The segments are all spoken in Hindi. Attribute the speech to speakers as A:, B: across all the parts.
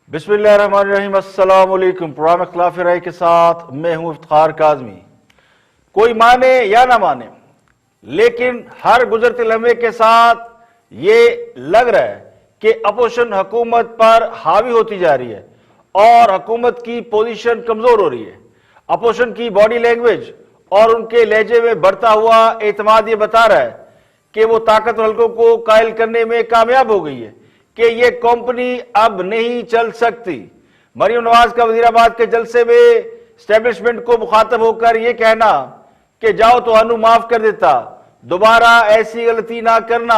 A: बिस्मिल्लाहिर्रहमानिर्रहीम। अस्सलाम वालेकुम। प्रोग्राम इख्तिलाफ राय के साथ मैं हूं इफ्तिखार काज़मी। कोई माने या ना माने, लेकिन हर गुजरते लम्हे के साथ ये लग रहा है कि अपोजिशन हुकूमत पर हावी होती जा रही है और हुकूमत की पोजीशन कमजोर हो रही है। अपोजिशन की बॉडी लैंग्वेज और उनके लहजे में बढ़ता हुआ एतमाद ये बता रहा है कि वो ताकतवर हल्कों को कायल करने में कामयाब हो गई है कि ये कंपनी अब नहीं चल सकती। मरियम नवाज का वजीराबाद के जलसे में एस्टेब्लिशमेंट को मुखातब होकर यह कहना कि जाओ तो अनु माफ कर देता, दोबारा ऐसी गलती ना करना,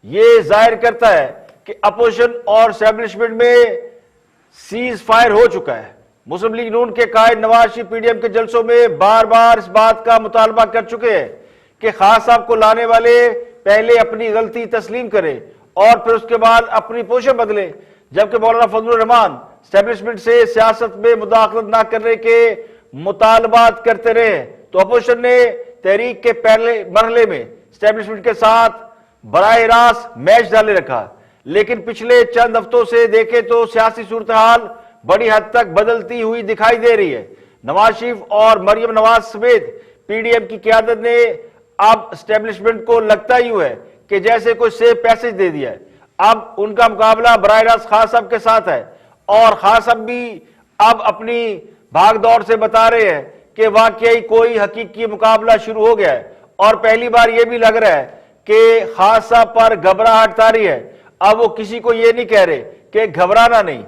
A: यह जाहिर करता है कि अपोजिशन और एस्टेब्लिशमेंट में सीज फायर हो चुका है। मुस्लिम लीग नून के कायद नवाज शरीफ पीडीएम के जलसों में बार बार इस बात का मुतालबा कर चुके हैं कि खान साहब को लाने वाले पहले अपनी गलती तस्लीम करें और फिर उसके बाद अपनी पोजीशन बदले, जबकि मौलाना फजलुर रहमान एस्टेब्लिशमेंट से सियासत में मुदाखलत न करने के मुतालबात करते रहे। तो अपोजिशन ने तहरीक के पहले मरहले में एस्टेब्लिशमेंट के साथ बराह रास्त मैच डाले रखा, लेकिन पिछले चंद हफ्तों से देखें तो सियासी सूरत हाल बड़ी हद तक बदलती हुई दिखाई दे रही है। नवाज शरीफ और मरियम नवाज समेत पीडीएम की क़यादत ने अब एस्टेब्लिशमेंट को लगता ही है कि जैसे कोई सेफ पैसेज दे दिया है। अब उनका मुकाबला बराह रास्त खान साहब के साथ है और खान साहब भी अब अपनी भाग दौड़ से बता रहे हैं कि वाकई कोई हकीकी मुकाबला शुरू हो गया है और पहली बार यह भी लग रहा है कि खान साहब पर घबराहट तारी है। अब वो किसी को यह नहीं कह रहे कि घबराना नहीं।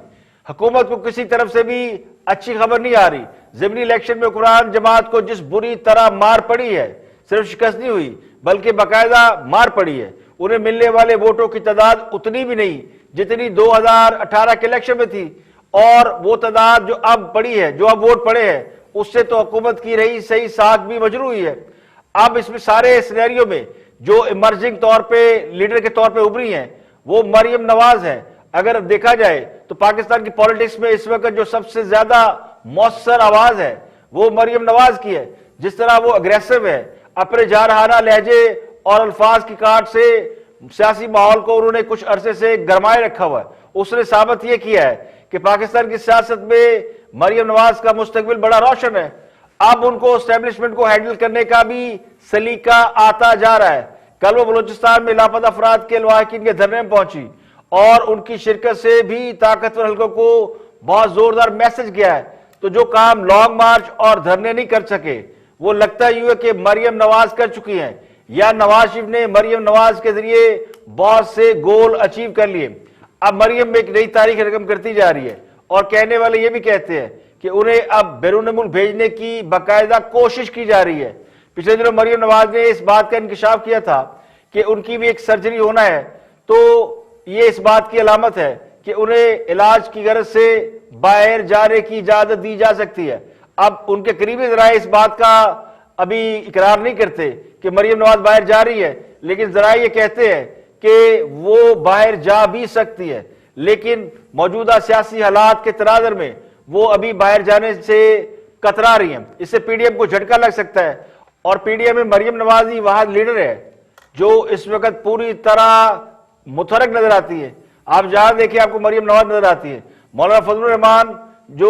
A: हुकूमत को किसी तरफ से भी अच्छी खबर नहीं आ रही। ज़िमनी इलेक्शन में कुरान जमात को जिस बुरी तरह मार पड़ी है, सिर्फ शिकस्त नहीं हुई बल्कि बाकायदा मार पड़ी है। उन्हें मिलने वाले वोटों की तादाद उतनी भी नहीं जितनी 2018 के इलेक्शन में थी, और वो तादाद जो अब पड़ी है, जो अब वोट पड़े हैं, उससे तो हुकूमत की रही सही साख भी मजरू हुई है। अब इसमें सारे सिनेरियो में जो इमर्जिंग तौर पे लीडर के तौर पे उभरी हैं वो मरियम नवाज है। अगर देखा जाए तो पाकिस्तान की पॉलिटिक्स में इस वक्त जो सबसे ज्यादा मौसर आवाज है वो मरियम नवाज की है। जिस तरह वो अग्रेसिव है, अपने जारहाना लहजे और अल्फाज की काट से सियासी माहौल को उन्होंने कुछ अरसे से गरमाए रखा हुआ है। उसने साबित यह किया है कि पाकिस्तान की सियासत में मरियम नवाज का मुस्तकबिल बड़ा रोशन है। अब उनको एस्टेब्लिशमेंट को हैंडल करने का भी सलीका आता जा रहा है। कल वो बलूचिस्तान में लापता अफराद के लवाहिकीन के धरने में पहुंची और उनकी शिरकत से भी ताकतवर हल्कों को बहुत जोरदार मैसेज गया है। तो जो काम लॉन्ग मार्च और धरने नहीं कर सके वो लगता ही है कि मरियम नवाज कर चुकी हैं, या नवाज शरीफ ने मरियम नवाज के जरिए बहुत से गोल अचीव कर लिए। अब मरियम में एक नई तारीख रकम करती जा रही है और कहने वाले ये भी कहते हैं कि उन्हें अब बैरून मुल्क भेजने की बाकायदा कोशिश की जा रही है। पिछले दिनों मरियम नवाज ने इस बात का इंकशाफ किया था कि उनकी भी एक सर्जरी होना है, तो ये इस बात की अलामत है कि उन्हें इलाज की गरज से बाहर जाने की इजाजत दी जा सकती है। अब उनके करीबी जराए इस बात का अभी इकरार नहीं करते कि मरियम नवाज बाहर जा रही है, लेकिन जराए ये कहते हैं कि वो बाहर जा भी सकती है, लेकिन मौजूदा सियासी हालात के तनाजर में वो अभी बाहर जाने से कतरा रही हैं। इससे पीडीएम को झटका लग सकता है और पीडीएम में मरियम नवाज ही वहां लीडर है जो इस वक्त पूरी तरह मुतहरक नजर आती है। आप जहां देखिए आपको मरियम नवाज नजर आती है। मौलाना फजलुर रहमान जो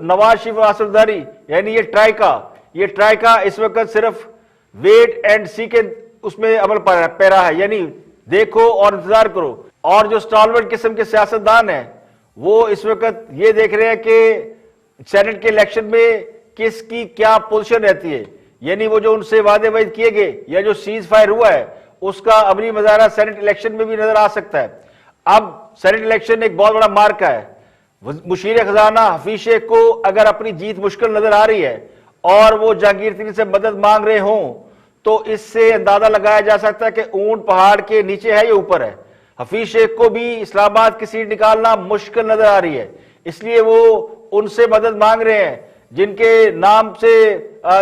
A: नवाज शरीफ आसरदारी यानी ये ट्राइका इस वक्त सिर्फ वेट एंड सी के उसमें अमल पैरा है, यानी देखो और इंतजार करो। और जो स्टॉलवर्ड किस्म के सियासतदान है वो इस वक्त ये देख रहे हैं कि सेनेट के इलेक्शन में किसकी क्या पोजीशन रहती है, यानी वो जो उनसे वादे वायद किए गए या जो सीज फायर हुआ है उसका अमली मजारा सेनेट इलेक्शन में भी नजर आ सकता है। अब सेनेट इलेक्शन एक बहुत बड़ा मार्का है। मुशीर खजाना हफीज शेख को अगर अपनी जीत मुश्किल नजर आ रही है और वो जहांगीर तरीन से मदद मांग रहे हों तो इससे अंदाजा लगाया जा सकता है कि ऊंट पहाड़ के नीचे है या ऊपर है। हफीज शेख को भी इस्लामाबाद की सीट निकालना मुश्किल नजर आ रही है, इसलिए वो उनसे मदद मांग रहे हैं जिनके नाम से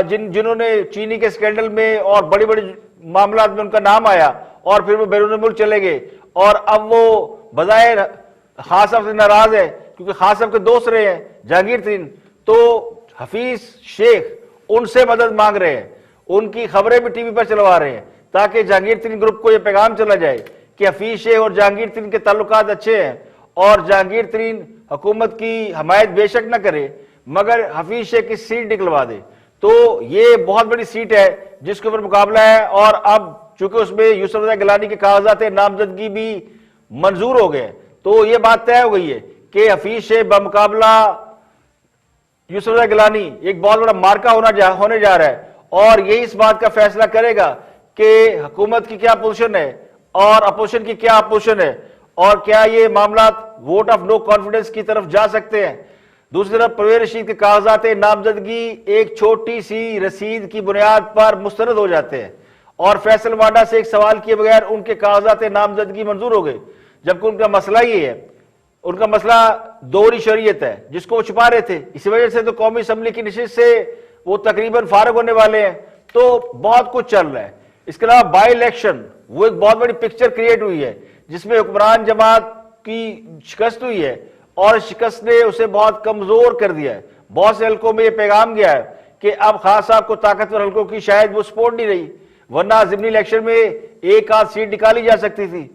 A: जिन्होंने चीनी के स्कैंडल में और बड़ी बड़ी मामला में उनका नाम आया और फिर वो बैरून मुल्क चले गए और अब वो बजाय खान साहब से नाराज है क्योंकि खान साहब के दोस्त रहे हैं जहांगीर तरीन, तो हफीज शेख उनसे मदद मांग रहे हैं। उनकी खबरें भी टीवी पर चलवा रहे हैं ताकि जहांगीर तरीन ग्रुप को यह पैगाम चला जाए कि हफीज शेख और जहांगीर तरीन के ताल्लुकात अच्छे हैं और जहांगीर तरीन हुकूमत की हमायत बेशक न करे मगर हफीज शेख की सीट निकलवा दे, तो ये बहुत बड़ी सीट है जिसके ऊपर मुकाबला है। और अब चूंकि उसमें यूसुफ रजा गिलानी के कागजात नामजदगी भी मंजूर हो गए, तो ये बात तय हो गई है कि हफीज शेख बमुकाबला यूसुफ रजा गिलानी एक बहुत बड़ा मार्का होने जा रहा है। और यही इस बात का फैसला करेगा कि हुकूमत की क्या पोजीशन है और अपोजिशन की क्या पोजीशन है, और क्या ये मामला वोट ऑफ नो कॉन्फिडेंस की तरफ जा सकते हैं। दूसरी तरफ परवेज रशीद के कागजात नामजदगी एक छोटी सी रसीद की बुनियाद पर मुस्तरद हो जाते हैं और फैसल वाडा से एक सवाल किए बगैर उनके कागजात नामजदगी मंजूर हो गए, जबकि उनका मसला ये है, उनका मसला दोहरी शरीयत है जिसको वो छुपा रहे थे। इसी वजह से तो कौमी असम्बली की नशिस्त से वो तकरीबन फारग होने वाले हैं। तो बहुत कुछ चल रहा है। इसके अलावा बाई इलेक्शन, वो एक बहुत बड़ी पिक्चर क्रिएट हुई है जिसमें हुक्मरान जमात की शिकस्त हुई है और शिकस्त ने उसे बहुत कमजोर कर दिया है। बहुत से हल्कों में यह पैगाम गया है कि अब खान साहब को ताकतवर हल्कों की शायद वो सपोर्ट नहीं रही, वरना जिमनी इलेक्शन में एक आध सीट निकाली जा सकती थी।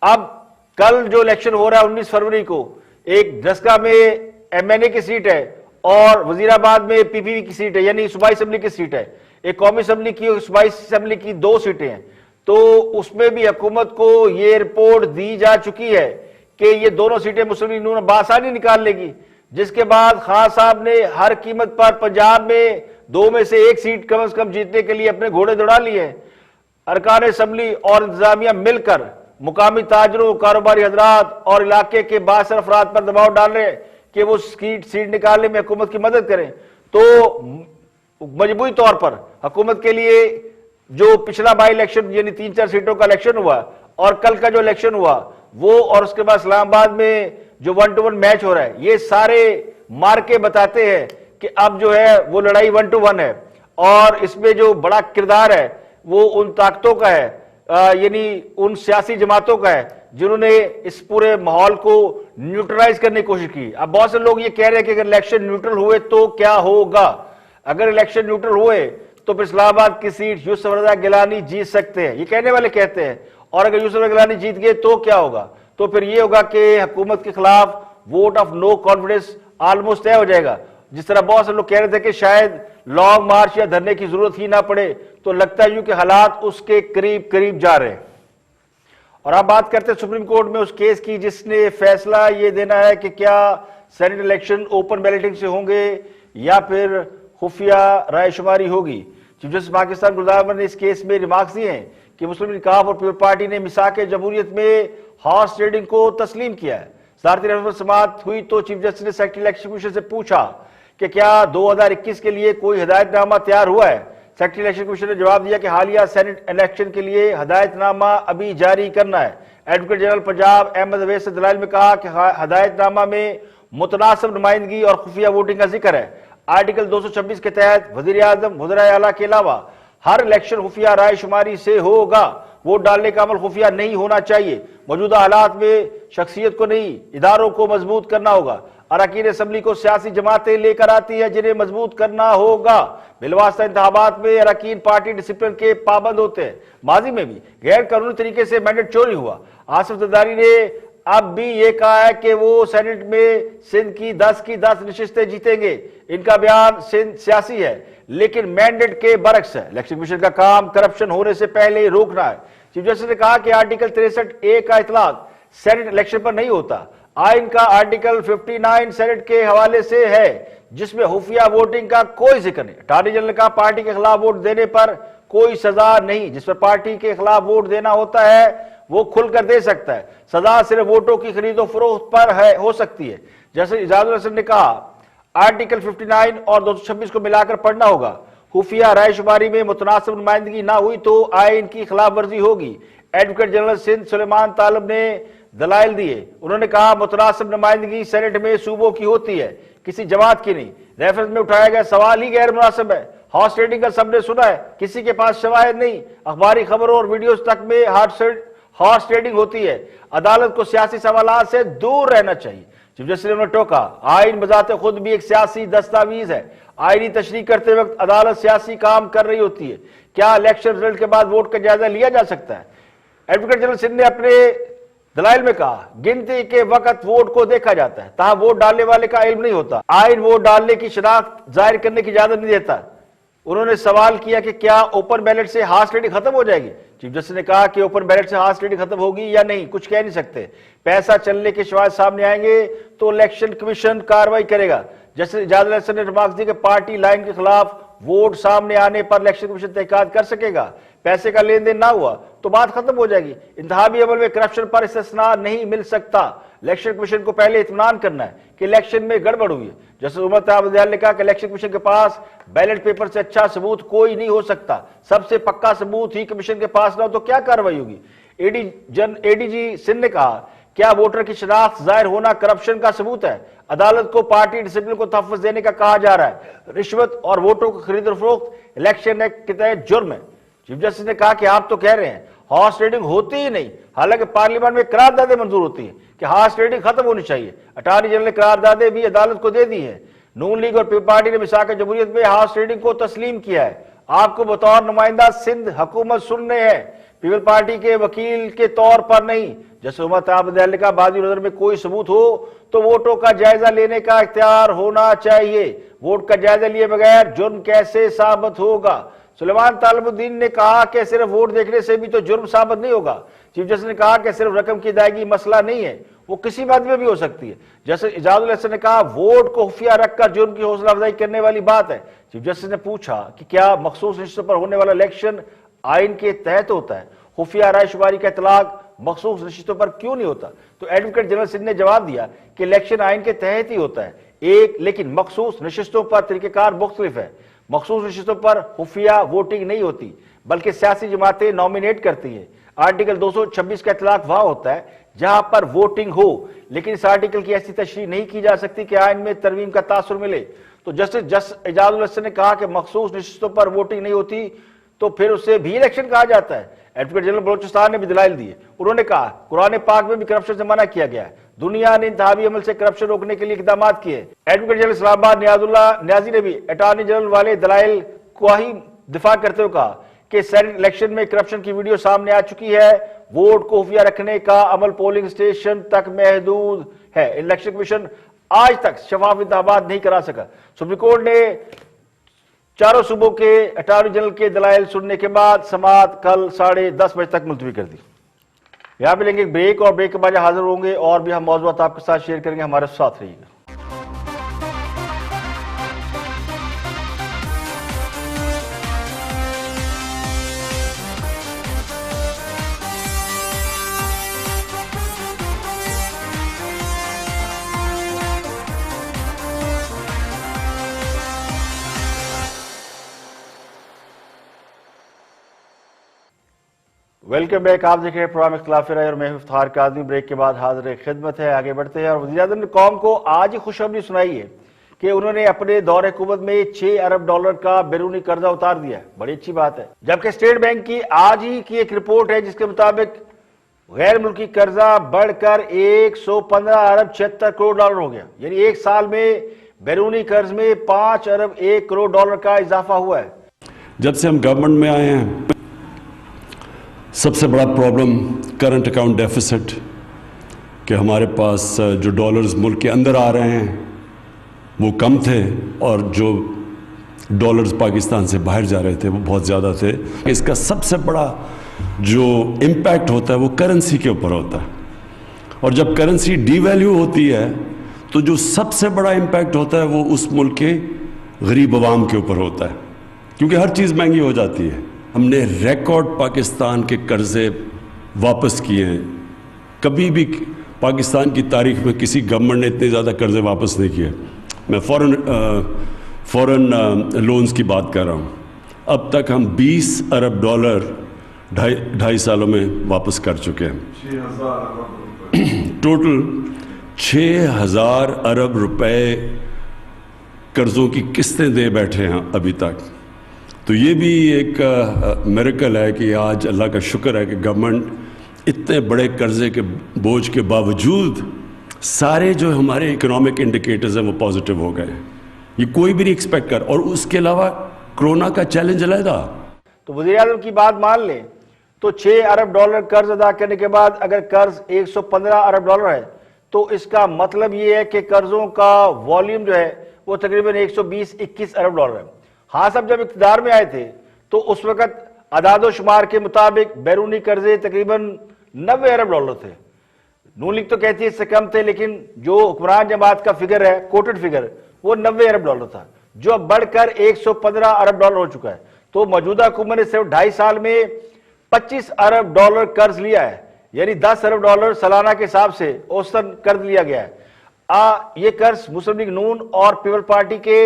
A: अब कल जो इलेक्शन हो रहा है 19 फरवरी को, एक दसका में एमएनए की सीट है और वजीराबाद में पीपीपी की सीट है, यानी सूबाई असेंबली की सीट है। एक कौमी असेंबली की और सूबाई असेंबली की 2 सीटें हैं। तो उसमें भी हुकूमत को ये रिपोर्ट दी जा चुकी है कि ये दोनों सीटें मुस्लिम लीग नून बासानी निकाल लेगी, जिसके बाद खान साहब ने हर कीमत पर पंजाब में 2 में से 1 सीट कम से कम जीतने के लिए अपने घोड़े दौड़ा लिए हैं। अरकान असम्बली और इंतजामिया मिलकर मुकामी ताजरों, कारोबारी हजरात और इलाके के बासर अफराद पर दबाव डाल रहे हैं कि वो सीट निकालने में हुकूमत की मदद करें। तो मजबूरी तौर पर हुकूमत के लिए जो पिछला बाई इलेक्शन यानी 3-4 सीटों का इलेक्शन हुआ और कल का जो इलेक्शन हुआ वो, और उसके बाद इस्लामाबाद में जो 1-to-1 मैच हो रहा है, ये सारे मार्के बताते हैं कि अब जो है वो लड़ाई 1-to-1 है। और इसमें जो बड़ा किरदार है वो उन ताकतों का है, यानी उन सियासी जमातों का है जिन्होंने इस पूरे माहौल को न्यूट्रलाइज करने की कोशिश की। अब बहुत से लोग ये कह रहे हैं कि अगर इलेक्शन न्यूट्रल हुए तो क्या होगा। अगर इलेक्शन न्यूट्रल हुए तो फिर इस्लामाबाद की सीट यूसुफ रजा गिलानी जीत सकते हैं, ये कहने वाले कहते हैं। और अगर यूसुफ रजा गिलानी जीत गए तो क्या होगा, तो फिर ये होगा कि हुकूमत के खिलाफ vote of no confidence almost तय हो जाएगा। जिस तरह बहुत से लोग कह रहे थे कि शायद लॉन्ग मार्च या धरने की जरूरत ही ना पड़े, तो लगता है यूं कि हालात उसके करीब करीब जा रहे हैं। और आप बात करते हैं सुप्रीम कोर्ट में उस केस की जिसने फैसला ये देना है कि क्या सेनेट इलेक्शन ओपन बैलेटिंग से होंगे या फिर खुफिया रायशुमारी होगी। चीफ जस्टिस पाकिस्तान गुलजार ने इस केस में रिमार्क्स दिए हैं कि मुस्लिम लीग काफ और पीपल पार्टी ने मिसाक जमहूरियत में हॉर्स ट्रेडिंग को तस्लीम किया है। सदारती रहनुमाई समाअत हुई तो चीफ जस्टिस ने सेक्रेटरी इलेक्शन कमीशन से पूछा कि क्या 2021 के लिए कोई हिदायतनामा तैयार हुआ है। सेक्रेटरी इलेक्शन कमीशन ने जवाब दिया कि हालिया सेनेट इलेक्शन के लिए हिदायतनामा अभी जारी करना है। एडवोकेट जनरल पंजाब अहमद अवैस ने दलाइल में कहा कि हिदायतनामा में मुतनासिब नुमाइंदगी और खुफिया वोटिंग का जिक्र है। आर्टिकल 226 के तहत वजीर आजम, वज़ीर आला के अलावा हर इलेक्शन खुफिया राय शुमारी से होगा। वोट डालने का अमल खुफिया नहीं होना चाहिए। मौजूदा हालात में शख्सियत को नहीं, इदारों को मजबूत करना होगा। अरकान असम्बली को सियासी जमातें लेकर आती है जिन्हें मजबूत करना होगा। बिलवास्ता इंतखाबात में अरकान पार्टी डिसिप्लिन के पाबंद होते हैं। माजी में भी गैर कानूनी तरीके से मैंडेट चोरी हुआ। आसिफ जरदारी ने अब भी ये कहा है कि वो सेनेट में सिंध की 10 नशिस्तें जीतेंगे। इनका बयान सिंध सियासी है लेकिन मैंडेट के बरक्स है। इलेक्शन कमीशन का काम करप्शन होने से पहले ही रोकना है। चीफ जस्टिस ने कहा कि आर्टिकल 63A का इतलाक सेनेट इलेक्शन पर नहीं होता। आइन का आर्टिकल 59 सेनेट के हवाले से है जिसमें खुफिया वोटिंग का कोई जिक्र नहीं। अटॉर्नी जनरल का पार्टी के खिलाफ वोट देने पर कोई सजा नहीं। जिस पर पार्टी के खिलाफ वोट देना होता है वो खुलकर दे सकता है। सजा सिर्फ वोटों की खरीदो फरोख्त पर है हो सकती है। जैसे इजाजुल हसन ने कहा आर्टिकल 59 और 226 को मिलाकर पढ़ना होगा। खुफिया रायशुमारी में मुतनासिब नुमाइंदगी ना हुई तो आइन की खिलाफ वर्जी होगी। एडवोकेट जनरल सिंध सुलेमान तालब ने दलाइल दिए। उन्होंने कहा मुतनासिब नुमाइंदगी सेनेट में सूबों की होती है, किसी जमात की नहीं। रेफरेंस में उठाया गया सवाल ही गैर मुनासिब है। हॉर्स ट्रेडिंग का सबने सुना है, किसी के पास शवाहिद नहीं। अखबारी खबरों और वीडियोज तक में हॉर्स ट्रेडिंग होती है। अदालत को सियासी सवालात से दूर रहना चाहिए। चीफ जस्टिस ने टोका आइन बजाते खुद भी एक सियासी दस्तावेज है। आईनी तशरीह करते वक्त अदालत सियासी काम कर रही होती है। क्या इलेक्शन रिजल्ट के बाद वोट का जायजा लिया जा सकता है। एडवोकेट जनरल सिंध ने अपने दलाइल में कहा, गिनती के वक्त वोट को देखा जाता है, तहाँ वोट डालने वाले का इल्म नहीं होता। आइन वोट डालने की शनाख्त जाहिर करने की इजाजत नहीं देता। उन्होंने सवाल किया कि क्या ओपन बैलेट से हार्स रेडिंग खत्म हो जाएगी। चीफ जस्टिस ने कहा कि ओपन बैलेट से हार्स रेडिंग खत्म होगी या नहीं, कुछ कह नहीं सकते। पैसा चलने के शवाहिद सामने आएंगे तो इलेक्शन कमीशन कार्रवाई करेगा। जस्टिस इजाजुल हसन ने रिमार्क दी कि पार्टी लाइन के खिलाफ वोट सामने आने पर इलेक्शन कमीशन तहकीकात कर सकेगा। पैसे का लेन देन ना हुआ तो बात खत्म हो जाएगी। इंतखाबी अमल में करप्शन पर इस्तिस्ना नहीं मिल सकता। इलेक्शन कमीशन को पहले इत्मीनान करना है कि इलेक्शन में गड़बड़ हुई है। जस्टिस उमर तैयब अब्दियाल ने कहा कि इलेक्शन कमीशन के पास बैलेट पेपर से अच्छा सबूत कोई नहीं हो सकता। सबसे पक्का सबूत ही कमीशन के पास ना हो तो क्या कार्रवाई होगी। एडीजी सिंध ने कहा, क्या वोटर की शनाख्त जाहिर होना करप्शन का सबूत है। अदालत को पार्टी डिसिप्लिन को तहफ़्फ़ुज़ देने का कहा जा रहा है। रिश्वत और वोटों को खरीद और फरोख्त इलेक्शन एक्ट के तहत जुर्म है। चीफ जस्टिस ने कहा कि आप तो कह रहे हैं हॉर्स ट्रेडिंग होती ही नहीं, हालांकि पार्लियामेंट में करारदादें मंजूर होती हैं कि हॉर्स ट्रेडिंग खत्म होनी चाहिए। अटॉर्नी जनरल ने करारदादें भी अदालत को दे दी है। नून लीग और पीपल्स पार्टी ने मिसाक जमहूरियत में हॉर्स ट्रेडिंग को तस्लीम किया है। आपको बतौर नुमाइंदा सिंध हुकूमत सुनने हैं, पीपल्स पार्टी के वकील के तौर पर नहीं। जैसे उमर तैयब अब्दियाल ने कहा, बाज़ी नजर में कोई सबूत हो तो वोटों का जायजा लेने का इख्तियार होना चाहिए। वोट का जायजा लिए बगैर जुर्म कैसे साबित होगा। सुलेमान तालिबुद्दीन ने कहा कि सिर्फ वोट देखने से भी तो जुर्म साबित नहीं होगा। चीफ जस्टिस ने कहा कि सिर्फ रकम की अदायगी मसला नहीं है, वो किसी बात में भी हो सकती है। जैसे इजाजुल हसन ने कहा, वोट को खुफिया रखकर जुर्म की हौसला अफजाई करने वाली बात है। चीफ जस्टिस ने पूछा कि क्या मखसूस रिश्तों पर होने वाला इलेक्शन आइन के तहत होता है, खुफिया राय शुमारी का इतलाक मखसूस रिश्तों पर क्यों नहीं होता। तो एडवोकेट जनरल सिंध ने जवाब दिया कि इलेक्शन आइन के तहत ही होता है एक, लेकिन मखसूस नशिस्तों पर तरीकेकार मुख्तलिफ है। मखसूस नशिस्तों पर खुफिया वोटिंग नहीं होती बल्कि सियासी जमातें नॉमिनेट करती हैं। आर्टिकल 226 का इतलाक वहां होता है जहां पर वोटिंग हो, लेकिन इस आर्टिकल की ऐसी तशरीह नहीं की जा सकती कि आइन में तरमीम का तासुर मिले। तो जस्टिस इजाजुल हसन ने कहा कि मखसूस नशिस्तों पर वोटिंग नहीं होती तो फिर उसे भी इलेक्शन कहा जाता है। एडवोकेट जनरल बलोचिस्तान ने भी दलाइल दिए। उन्होंने कहा, कुरान पाक में भी करप्शन से मना किया गया है। दुनिया ने इंतहाबी अमल से करप्शन रोकने के लिए इकदाम किए। एडवोकेट जनरल इस्लामाबाद न्याजी ने भी अटॉर्नी जनरल वाले दलाइल को ही दिफा करते हुए कहा कि सेनेट इलेक्शन में करप्शन की वीडियो सामने आ चुकी है। वोट को खुफिया रखने का अमल पोलिंग स्टेशन तक महदूद है। इलेक्शन कमीशन आज तक शफाफ इंतखाबात नहीं करा सका। सुप्रीम कोर्ट ने चारों सूबों के अटॉर्नी जनरल के दलाइल सुनने के बाद समाअत कल 10:30 बजे तक मुलतवी कर दी। यहां पे लेंगे एक ब्रेक और ब्रेक के बाद हाजिर होंगे और भी हम मौजूद आपके साथ शेयर करेंगे। हमारे साथ रहिएगा। Welcome back. आप देख रहे हैं प्रोग्राम इख्तिलाफ राय और मैं इफ्तिखार काज़मी। ब्रेक के बाद हाजिर खिदमत है, आगे बढ़ते हैं। और वज़ीर-ए-आज़म ने कौम को आज ही खुशखबरी सुनाई है कि उन्होंने अपने दौरे हुकूमत में $6 अरब का बैरूनी कर्जा उतार दिया है। बड़ी अच्छी बात है। जबकि स्टेट बैंक की आज ही की एक रिपोर्ट है जिसके मुताबिक गैर मुल्की कर्जा बढ़कर $115 अरब 76 करोड़ हो गया। यानी एक साल में बैरूनी कर्ज में $5 अरब 1 करोड़ का इजाफा हुआ है।
B: जब से हम गवर्नमेंट में आए हैं सबसे बड़ा प्रॉब्लम करंट अकाउंट डेफिसिट, कि हमारे पास जो डॉलर्स मुल्क के अंदर आ रहे हैं वो कम थे और जो डॉलर्स पाकिस्तान से बाहर जा रहे थे वो बहुत ज़्यादा थे। इसका सबसे बड़ा जो इम्पैक्ट होता है वो करेंसी के ऊपर होता है, और जब करेंसी डीवैल्यू होती है तो जो सबसे बड़ा इम्पैक्ट होता है वो उस मुल्क के गरीब अवाम के ऊपर होता है, क्योंकि हर चीज़ महंगी हो जाती है। हमने रिकॉर्ड पाकिस्तान के कर्जे वापस किए हैं। कभी भी पाकिस्तान की तारीख में किसी गवर्नमेंट ने इतने ज़्यादा कर्जे वापस नहीं किए। मैं फॉरेन लोन्स की बात कर रहा हूँ। अब तक हम $20 अरब ढाई सालों में वापस कर चुके हैं। टोटल 6,000 अरब रुपए कर्ज़ों की किस्तें दे बैठे हैं अभी तक। तो ये भी एक मिरेकल है कि आज अल्लाह का शुक्र है कि गवर्नमेंट इतने बड़े कर्जे के बोझ के बावजूद सारे जो हमारे इकोनॉमिक इंडिकेटर्स हैं वो पॉजिटिव हो गए। ये कोई भी नहीं एक्सपेक्ट कर, और उसके अलावा कोरोना का चैलेंज अलग था।
A: तो वज़ीर-ए-आज़म की बात मान लें तो 6 अरब डॉलर कर्ज अदा करने के बाद अगर कर्ज 115 अरब डॉलर है तो इसका मतलब ये है कि कर्जों का वॉल्यूम जो है वो तकरीबन 120-21 अरब डॉलर है। हाँ साहब, जब इक़्तिदार में आए थे तो उस वक्त अदादो शुमार के मुताबिक बैरूनी कर्जे तकरीबन 90 अरब डॉलर थे। नून लीग तो कहती है इससे कम थे, लेकिन जो हुक्मरान जमात का फिगर है, कोटेड फिगर, वो 90 अरब डॉलर था, जो अब बढ़कर 115 अरब डॉलर हो चुका है। तो मौजूदा हुकूमत ने सिर्फ 2.5 साल में 25 अरब डॉलर कर्ज लिया है, यानी 10 अरब डॉलर सालाना के हिसाब से औसतन कर्ज लिया गया है। ये कर्ज मुस्लिम लीग नून और पीपल पार्टी के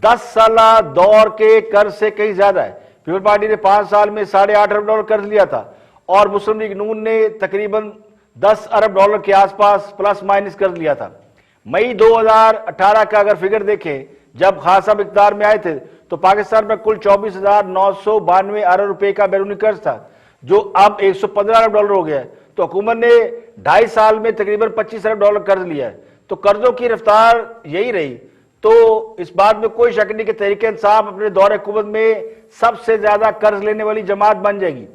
A: 10 साला दौर के कर्ज से कहीं ज्यादा है। पीपल पार्टी ने 5 साल में 8.5 अरब डॉलर कर्ज लिया था और मुस्लिम लीग नून ने तकरीबन 10 अरब डॉलर के आसपास प्लस माइनस कर्ज लिया था। मई 2018 का अगर फिगर देखें, जब खान साहब इक़्तिदार में आए थे तो पाकिस्तान में कुल 24,992 अरब रुपए का बैरूनी कर्ज था, जो अब 115 अरब डॉलर हो गया है। तो हुकूमत ने 2.5 साल में तकरीबन 25 अरब डॉलर कर्ज लिया है। तो कर्जों की रफ्तार यही रही, तो इस बात में कोई शक नहीं कि तहरीक इंसाफ अपने दौर हुकूमत में सबसे ज्यादा कर्ज लेने वाली जमात बन जाएगी।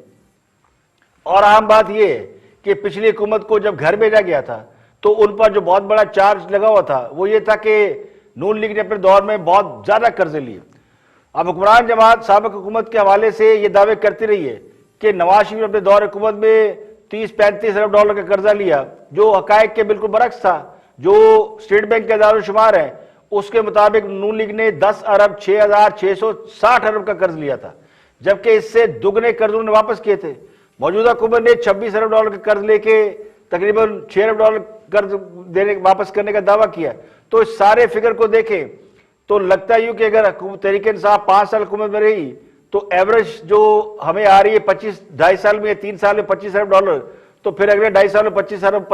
A: और अहम बात यह है कि पिछली हुकूमत को जब घर भेजा गया था तो उन पर जो बहुत बड़ा चार्ज लगा हुआ था वो ये था कि नून लीग ने अपने दौर में बहुत ज्यादा कर्जे लिए। अब हुक्मरान जमात साबिक हुकूमत के हवाले से ये दावे करती रही है कि नवाज शरीफ ने अपने दौर हुकूमत में 30-35 अरब डॉलर का कर्जा लिया, जो हकायक के बिल्कुल बरक्स था। जो स्टेट बैंक के इदारों-शुमार है उसके मुताबिक नून लीग ने 10 अरब 6,660 अरब का कर्ज लिया था, जबकि इससे दुगने कर्ज उन्होंने वापस किए थे। मौजूदा हुकूमत ने 26 अरब डॉलर का कर्ज लेके तकरीबन 6 अरब डॉलर कर्ज देने वापस करने का दावा किया। तो इस सारे फिगर को देखें तो लगता यूं कि अगर तहरीक इंसाफ 5 साल हुकूमत में रही तो एवरेज जो हमें आ रही है 2.5 साल में, 3 साल में 25 अरब डॉलर, तो फिर अगले 2.5 साल में 25 अरब,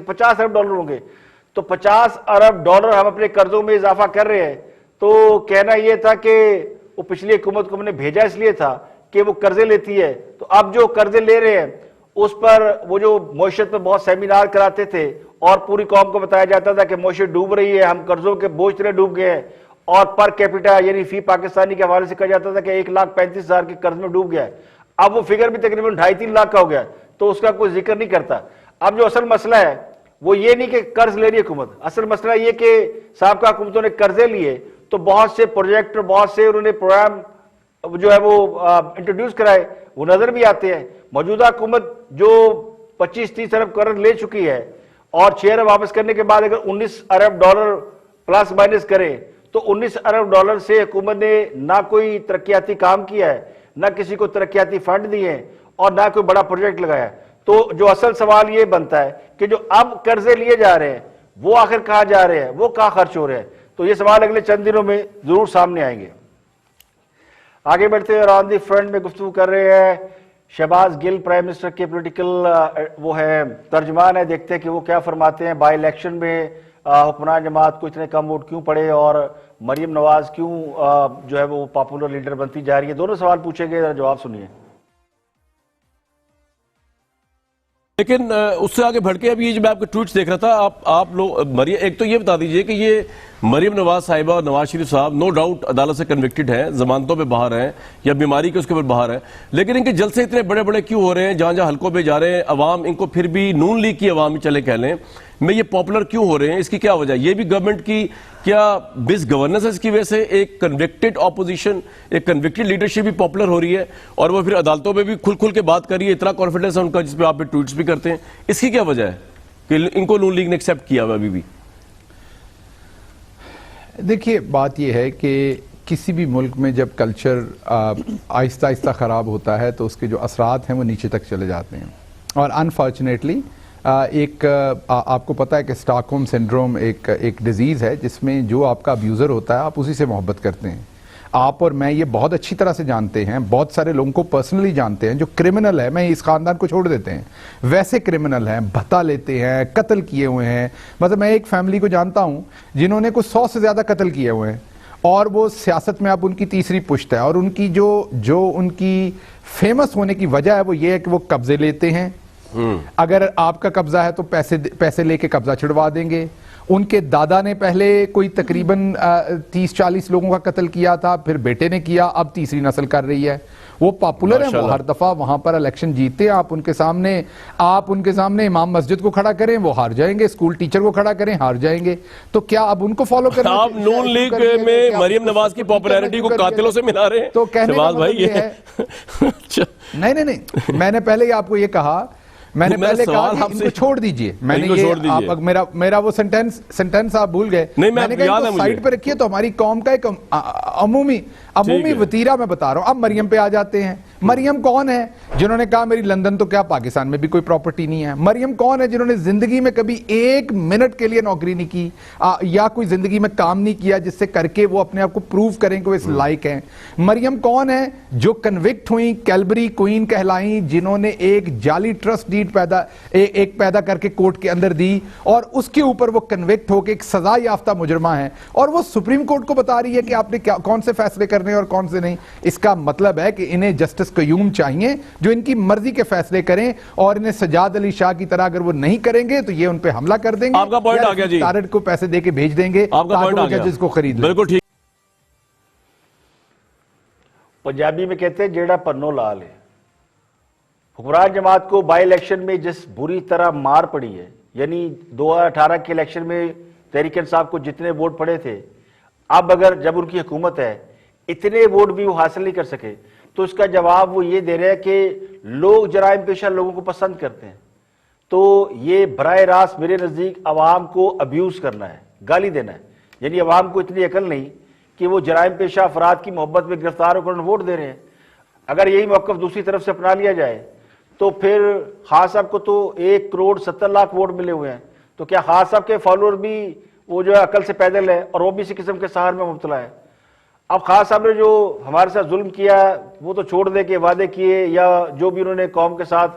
A: 50 अरब डॉलर होंगे। तो 50 अरब डॉलर हम अपने कर्जों में इजाफा कर रहे हैं। तो कहना यह था कि वो पिछली हुकूमत को हमने भेजा इसलिए था कि वो कर्जे लेती है, तो अब जो कर्जे ले रहे हैं उस पर वो जो मईशत में बहुत सेमिनार कराते थे और पूरी कौम को बताया जाता था कि मईशत डूब रही है, हम कर्जों के बोझ तरह डूब गए हैं, और पर कैपिटा यानी फी पाकिस्तानी के हवाले से कहा जाता था कि 1,35,000 के कर्ज में डूब गया है। अब वो फिगर भी तकरीबन 2.5-3 लाख का हो गया, तो उसका कोई जिक्र नहीं करता। अब जो असल मसला है वो ये नहीं कि कर्ज ले रही है हुकूमत, असल मसला ये कि साहब हुकूमतों ने कर्जे लिए तो बहुत से प्रोजेक्ट और बहुत से उन्होंने प्रोग्राम जो है वो इंट्रोड्यूस कराए, वो नजर भी आते हैं। मौजूदा हुकूमत जो 25-30 अरब कर्ज ले चुकी है और 6 अरब वापस करने के बाद अगर 19 अरब डॉलर प्लस माइनस करे तो 19 अरब डॉलर से हुकूमत ने ना कोई तरक्याती काम किया है, ना किसी को तरक्याती फंड दिए हैं और ना कोई बड़ा प्रोजेक्ट लगाया है। तो जो असल सवाल ये बनता है कि जो अब कर्जे लिए जा रहे हैं वो आखिर कहां जा रहे हैं, वो कहां खर्च हो रहे हैं। तो ये सवाल अगले चंद दिनों में जरूर सामने आएंगे। आगे बढ़ते हुए ऑन दी फ्रंट में गुफ्तगू कर रहे हैं शहबाज गिल, प्राइम मिनिस्टर के पॉलिटिकल वो है तर्जमान है। देखते हैं कि वो क्या फरमाते हैं। बाई इलेक्शन में हुक्मरान जमात को इतने कम वोट क्यों पड़े और मरियम नवाज क्यों जो है वो पॉपुलर लीडर बनती जा रही है। दोनों सवाल पूछेंगे, जरा जवाब सुनिए।
C: लेकिन उससे आगे बढ़ के अभी ये जो मैं आपके ट्वीट्स देख रहा था, आप लोग मरियम, एक तो ये बता दीजिए कि ये मरियम नवाज साहिबा और नवाज शरीफ साहब नो डाउट अदालत से कन्विक्टेड हैं, जमानतों पे बाहर हैं या बीमारी के उसके ऊपर बाहर हैं, लेकिन इनके जलसे इतने बड़े बड़े क्यों हो रहे हैं? जहां जहां हल्कों पे जा रहे हैं अवाम इनको फिर भी नून लीग की अवाम ही चले कह लें में ये पॉपुलर क्यों हो रहे हैं? इसकी क्या वजह? ये भी गवर्नमेंट की क्या बिस गवर्नेंस है? इसकी वजह से एक कन्विक्टेड ऑपोजिशन, एक कन्विक्टेड लीडरशिप भी पॉपुलर हो रही है और वो फिर अदालतों में भी खुल खुल के बात कर रही है, इतना कॉन्फिडेंस है उनका जिसपे आप ट्वीट्स भी करते हैं। इसकी क्या वजह है कि इनको नून लीग ने एक्सेप्ट किया हुआ अभी भी?
D: देखिए, बात यह है कि किसी भी मुल्क में जब कल्चर आहिस्ता आहिस्ता ख़राब होता है तो उसके जो असरात हैं वो नीचे तक चले जाते हैं। और अनफॉर्चुनेटली आपको पता है कि स्टॉकहोम सिंड्रोम एक डिजीज़ है जिसमें जो आपका अब्यूज़र होता है आप उसी से मोहब्बत करते हैं। आप और मैं ये बहुत अच्छी तरह से जानते हैं, बहुत सारे लोगों को पर्सनली जानते हैं जो क्रिमिनल है, मैं इस खानदान को छोड़ देते हैं, वैसे क्रिमिनल हैं, भत्ता लेते हैं, कत्ल किए हुए हैं। मतलब मैं एक फैमिली को जानता हूं जिन्होंने कुछ 100 से ज्यादा कत्ल किए हुए हैं और वो सियासत में अब उनकी तीसरी पुश्त है। और उनकी जो उनकी फेमस होने की वजह है वो ये है कि वो कब्जे लेते हैं। अगर आपका कब्जा है तो पैसे लेके कब्जा छुड़वा देंगे उनके दादा ने पहले कोई तकरीबन 30-40 लोगों का कत्ल किया था, फिर बेटे ने किया, अब तीसरी नस्ल कर रही है। वो पॉपुलर है, वो हर दफा वहां पर इलेक्शन जीतते हैं। आप उनके सामने इमाम मस्जिद को खड़ा करें, वो हार जाएंगे, स्कूल टीचर को खड़ा करें, हार जाएंगे। तो क्या अब उनको फॉलो करें?
C: आप नून लीग में मरियम नवाज की पॉपुलैरिटी को कातिलों से मिला रहे हैं?
D: तो कहने का
C: भाई
D: मतलब ये है नहीं, मैंने पहले ही आपको ये कहा, मैंने पहले कहा कि इनको छोड़ दीजिए। मैंने ये आप मेरा वो सेंटेंस आप भूल गए। मैंने कहा इनको साइड पे रखिए, तो हमारी कौम का एक अमूमी वतीरा मैं बता रहा हूं। अब मरियम पे आ जाते हैं। मरियम कौन है जिन्होंने कहा मेरी लंदन तो क्या पाकिस्तान में भी कोई प्रॉपर्टी नहीं है? मरियम कौन है जिन्होंने जिंदगी में कभी 1 मिनट के लिए नौकरी नहीं की या कोई जिंदगी में काम नहीं किया जिससे करके वो अपने आप को प्रूव करें कि वो इस लायक हैं? मरियम कौन है जो कन्विक्ट हुई, कैलबरी क्वीन कहलाई, जिन्होंने एक जाली ट्रस्ट डीड पैदा करके कोर्ट के अंदर दी और उसके ऊपर वो कन्विक्ट होकर एक सजा याफ्ता मुजरमा है, और वो सुप्रीम कोर्ट को बता रही है कि आपने कौन से फैसले करने और कौन से नहीं। इसका मतलब है कि इन्हें जस्टिस कयूम चाहिए जो इनकी मर्जी के फैसले करें, और इन्हें सजाद अली शाह की तरह अगर वो नहीं करेंगे तो ये उन पे हमला कर देंगे।
C: आपका पॉइंट आ गया जी।
D: तारड़ को पैसे देके भेज देंगे,
C: आपका पॉइंट आ गया,
D: जजेस को खरीद
C: बिल्कुल ठीक।
A: पंजाबी में कहते हैं जेड़ा पन्नो लाल है। हुक्मरान जमात को बाई इलेक्शन में जिस बुरी तरह मार पड़ी है, यानी 2018 के इलेक्शन में तहरीक इंसाफ को जितने वोट पड़े थे, अब अगर जब उनकी हुकूमत है इतने वोट भी वो हासिल नहीं कर सके, तो इसका जवाब वो ये दे रहे हैं कि लोग जराइम पेशा लोगों को पसंद करते हैं। तो ये बराह रास्त मेरे नज़दीक अवाम को अब्यूज़ करना है, गाली देना है। यानी अवाम को इतनी अकल नहीं कि वो जराइम पेशा अफराद की मोहब्बत में गिरफ्तार होकर वोट दे रहे हैं। अगर यही मौक़िफ़ दूसरी तरफ से अपना लिया जाए तो फिर खान साहब को तो 1,70,00,000 वोट मिले हुए हैं, तो क्या खान साहब के फॉलोअर भी वो जो है अकल से पैदल है और वो भी इसी किस्म के सहार में मुब्तला है? अब खान साहब ने जो हमारे साथ जुल्म किया वो तो छोड़ दे के वादे किए, या जो भी उन्होंने कौम के साथ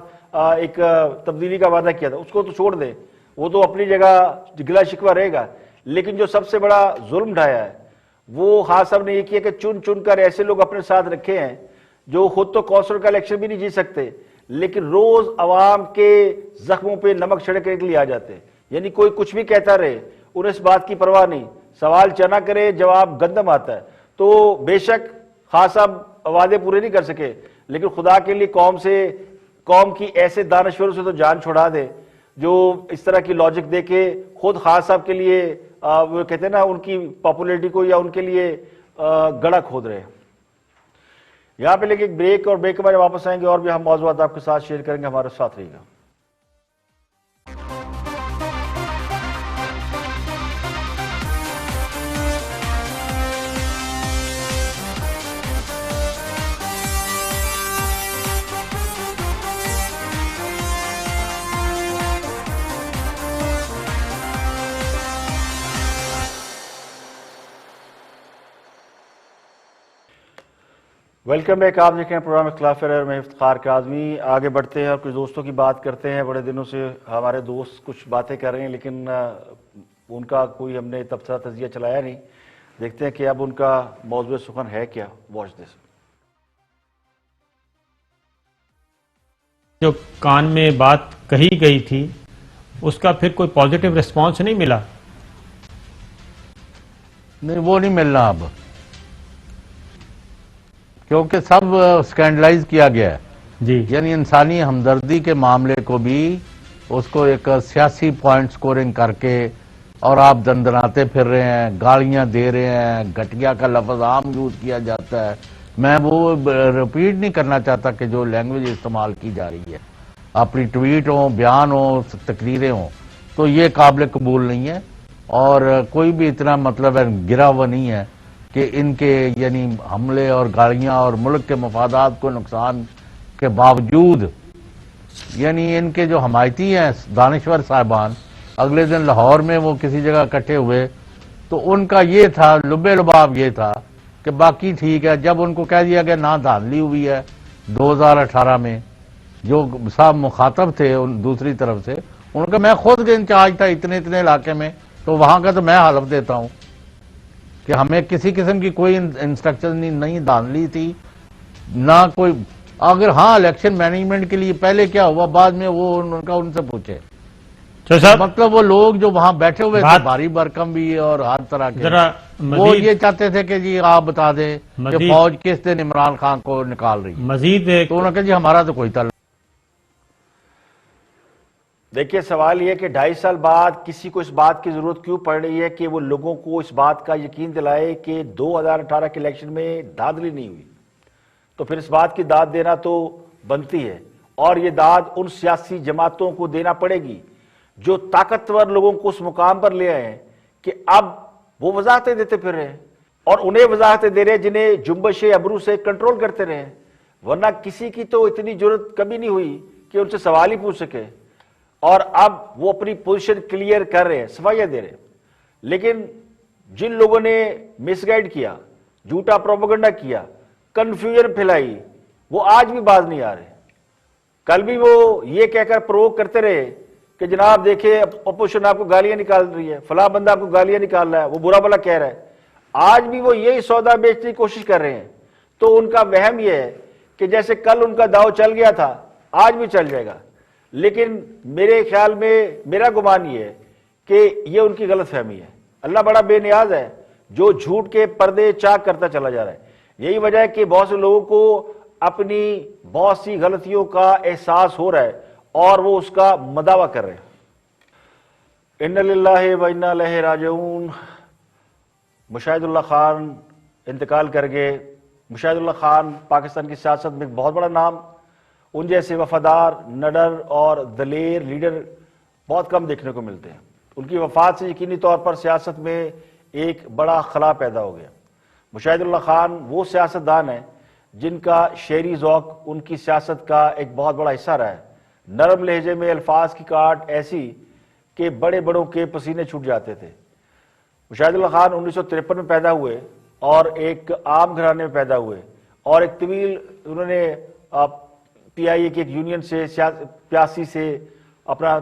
A: एक तब्दीली का वादा किया था उसको तो छोड़ दे, वो तो अपनी जगह गिला शिकवा रहेगा। लेकिन जो सबसे बड़ा जुल्म ढाया है वो खान साहब ने ये किया कि चुन चुन कर ऐसे लोग अपने साथ रखे हैं जो खुद तो कौंसिल का इलेक्शन भी नहीं जीत सकते, लेकिन रोज अवाम के जख्मों पे नमक छिड़कने के लिए आ जाते हैं। यानी कोई कुछ भी कहता रहे, उन्हें इस बात की परवाह नहीं, सवाल चना करे जवाब गंदम आता है। तो बेशक खान साहब वादे पूरे नहीं कर सके, लेकिन खुदा के लिए कौम की ऐसे दानश्वरों से तो जान छुड़ा दे जो इस तरह की लॉजिक दे के खुद खान साहब के लिए वो कहते हैं ना उनकी पॉपुलैरिटी को या उनके लिए गड़ा खोद रहे हैं। यहां पे लेके एक ब्रेक, और ब्रेक के बाद वापस आएंगे और भी हम मौजूद आपके साथ शेयर करेंगे। हमारे साथ रहिएगा। Welcome back. आप देख रहे हैं प्रोग्राम इख्तिलाफ राय, मैं इफ्तिखार काज़मी। आगे बढ़ते हैं और कुछ दोस्तों की बात करते हैं। बड़े दिनों से हमारे दोस्त कुछ बातें कर रहे हैं, लेकिन उनका कोई हमने तबसरा तजिया चलाया नहीं। देखते हैं कि अब उनका मौजूद सुखन है क्या। Watch this.
E: जो कान में बात कही गई थी उसका फिर कोई पॉजिटिव रिस्पांस नहीं मिला?
F: नहीं, वो नहीं मिलना अब, क्योंकि सब स्कैंडलाइज किया गया है
E: जी।
F: यानी इंसानी हमदर्दी के मामले को भी उसको एक सियासी पॉइंट स्कोरिंग करके, और आप दंदनाते फिर रहे हैं, गालियां दे रहे हैं, घटिया का लफ्ज आम यूज किया जाता है। मैं वो रिपीट नहीं करना चाहता कि जो लैंग्वेज इस्तेमाल की जा रही है, अपनी ट्वीट हो, बयान हो, तकरीरें हो, तो ये काबिल कबूल नहीं है। और कोई भी इतना मतलब है गिरा हुआ नहीं है कि इनके यानी हमले और गालियां और मुल्क के मफादात को नुकसान के बावजूद यानी इनके जो हमायती हैं दानिश्वर साहिबान, अगले दिन लाहौर में वो किसी जगह इकट्ठे हुए तो उनका ये था, लुबे लुबाब ये था कि बाकी ठीक है। जब उनको कह दिया गया ना धांधली हुई है 2018 में, जो साहब मुखातब थे दूसरी तरफ से, उनका मैं खुद इंचार्ज था इतने इलाके में, तो वहां का तो मैं हलफ देता हूं कि हमें किसी किस्म की कोई इंस्ट्रक्शन नहीं धांधली थी ना कोई। अगर हाँ इलेक्शन मैनेजमेंट के लिए पहले क्या हुआ बाद में वो उनका उनसे पूछे।
E: तो साहब
F: मतलब वो लोग जो वहां बैठे हुए थे,
E: बात-
F: भारी भरकम भी और हर तरह के,
E: जरा
F: वो
E: मजीद
F: ये चाहते थे कि जी आप बता दें कि
E: मजीद-
F: फौज किस दिन इमरान खान को निकाल रही है।
E: मजीद एक
F: तो उन्होंने कहा जी हमारा तो कोई ताल्लुक।
A: देखिए, सवाल यह कि 2.5 साल बाद किसी को इस बात की जरूरत क्यों पड़ रही है कि वो लोगों को इस बात का यकीन दिलाए कि 2018 के इलेक्शन में धांधली नहीं हुई, तो फिर इस बात की दाद देना तो बनती है, और ये दाद उन सियासी जमातों को देना पड़ेगी जो ताकतवर लोगों को उस मुकाम पर ले आए हैं कि अब वो वजाहतें देते फिर रहे हैं, और उन्हें वजाहतें दे रहे हैं जिन्हें जुम्बश अबरू से कंट्रोल करते रहे। वरना किसी की तो इतनी जरूरत कभी नहीं हुई कि उनसे सवाल ही पूछ सके, और अब वो अपनी पोजीशन क्लियर कर रहे हैं, सफाइयां दे रहे हैं। लेकिन जिन लोगों ने मिसगाइड किया, झूठा प्रोपेगेंडा किया, कंफ्यूजन फैलाई, वो आज भी बाज नहीं आ रहे। कल भी वो ये कहकर प्रोवोक करते रहे कि जनाब देखिए अपोजिशन आपको गालियां निकाल रही है, फला बंदा आपको गालियां निकाल रहा है, वो बुरा भला कह रहा है। आज भी वो यही सौदा बेचने की कोशिश कर रहे हैं। तो उनका वहम यह है कि जैसे कल उनका दाव चल गया था, आज भी चल जाएगा। लेकिन मेरे ख्याल में, मेरा गुमान ये है कि ये उनकी गलत फहमी है। अल्लाह बड़ा बेनियाज है जो झूठ के पर्दे चाक करता चला जा रहा है। यही वजह है कि बहुत से लोगों को अपनी बहुत सी गलतियों का एहसास हो रहा है और वो उसका मदावा कर रहे हैं। इन्ना लिल्लाहि व इन्ना इलैहि राजिऊन। मुशाहिदुल्लाह खान इंतकाल कर गए। मुशाहिदुल्लाह खान पाकिस्तान की सियासत में एक बहुत बड़ा नाम, उन जैसे वफादार, निडर और दलेर लीडर बहुत कम देखने को मिलते हैं। उनकी वफात से यकीनी तौर पर सियासत में एक बड़ा खला पैदा हो गया। मुशाहिदुल्लाह खान वो सियासतदान है जिनका शेरी ज़ौक़ उनकी सियासत का एक बहुत बड़ा हिस्सा रहा है। नरम लहजे में अल्फाज की काट ऐसी कि बड़े बड़ों के पसीने छूट जाते थे। मुशाहिदुल्लाह खान 1953 में पैदा हुए और एक आम घराने में पैदा हुए, और एक तवील उन्होंने PIA की एक यूनियन से, प्यासी से अपना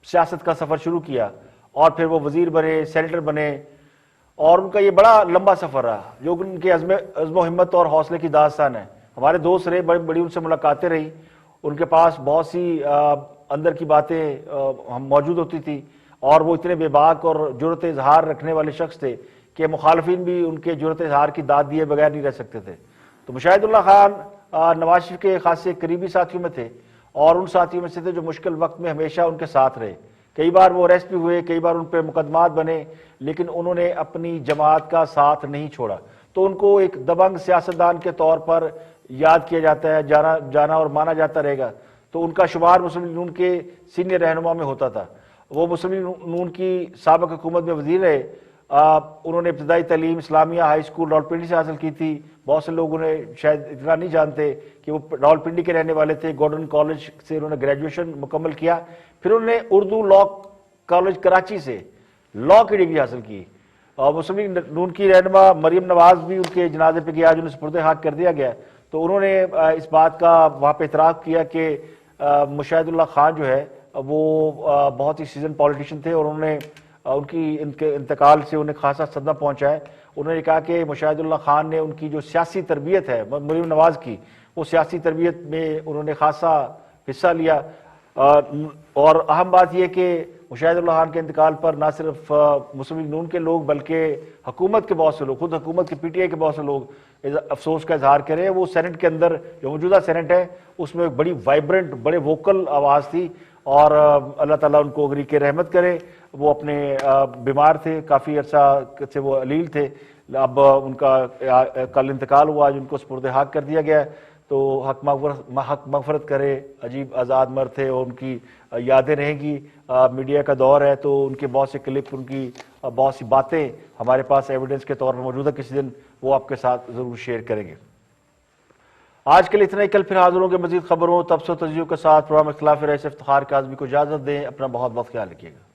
A: सियासत का सफ़र शुरू किया, और फिर वो वजीर बने, सेनेटर बने, और उनका ये बड़ा लंबा सफ़र रहा जो उनके अज़्म हिम्मत और हौसले की दास्तान है। हमारे दोस्त रहे, बड़ी बड़ी उनसे मुलाकातें रही, उनके पास बहुत सी अंदर की बातें हम मौजूद होती थी, और वो इतने बेबाक और जुर्रत इजहार रखने वाले शख्स थे कि मुखालफिन भी उनके जुर्रत इजहार की दाद दिए बगैर नहीं रह सकते थे। तो मुशाहिदुल्लाह खान नवाज शरीफ के खासे करीबी साथियों में थे, और उन साथियों में से थे जो मुश्किल वक्त में हमेशा उनके साथ रहे। कई बार वो अरेस्ट भी हुए, कई बार उन पर मुकदमात बने, लेकिन उन्होंने अपनी जमात का साथ नहीं छोड़ा। तो उनको एक दबंग सियासतदान के तौर पर याद किया जाता है, जाना और माना जाता रहेगा। तो उनका शुमार मुस्लिम लीग नून के सीनियर रहनुमा में होता था। वो मुस्लिम लीग नून की साबिक़ हुकूमत में वजीर रहे। उन्होंने इब्तदाई तालीम इस्लामिया हाई स्कूल रावलपिंडी से हासिल की थी। बहुत से लोग उन्हें शायद इतना नहीं जानते कि वो रावलपिंडी के रहने वाले थे। गॉर्डन कॉलेज से उन्होंने ग्रेजुएशन मुकम्मल किया, फिर उन्होंने उर्दू लॉ कॉलेज कराची से लॉ की डिग्री हासिल की। और मुस्लिम लीग नून की रहनुमा मरियम नवाज भी उनके जनाजे पे गया, आज उन्हें सुपुर्द खाक कर दिया गया। तो उन्होंने इस बात का वहाँ पे इतराफ़ किया कि मुशाहिदुल्लाह खान जो है वो बहुत ही सीजन पॉलिटिशियन थे, और उन्होंने इनके इंतकाल से उन्हें खासा सदमा पहुंचा है। उन्होंने कहा कि मुशाहिदुल्लाह खान ने उनकी जो सियासी तरबियत है मरियम नवाज की, वो सियासी तरबियत में उन्होंने खासा हिस्सा लिया। और अहम बात यह कि मुशाहिदुल्लाह खान के इंतकाल पर ना सिर्फ मुस्लिम लीग नून के लोग बल्कि हुकूमत के बहुत से लोग, खुद हुकूमत के PTI के बहुत से लोग अफसोस का इजहार करें। वो सेनेट के अंदर जो मौजूदा सेनेट है उसमें एक बड़ी वाइब्रेंट, बड़े वोकल आवाज़ थी, और अल्लाह ताला उनको अगरी के रहमत करे। वो अपने बीमार थे, काफ़ी अर्सा से वो अलील थे। अब उनका कल इंतकाल हुआ, आज उनको सुपुर्द हक कर दिया गया। तो हक मगफरत करे, अजीब आज़ाद मर्द थे, और उनकी यादें रहेंगी। मीडिया का दौर है तो उनके बहुत से क्लिप, उनकी बहुत सी बातें हमारे पास एविडेंस के तौर पर मौजूद है। किसी दिन वो आपके साथ ज़रूर शेयर करेंगे। आज के लिए इतना ही। कल फिर हाजिर होंगे मजीद खबरों, तबसरों, तजज़ियों के साथ। प्रोग्राम इख्तिलाफ राय से इफ्तिखार काज़मी को इजाज़त दें। अपना बहुत बहुत ख्याल रखिएगा।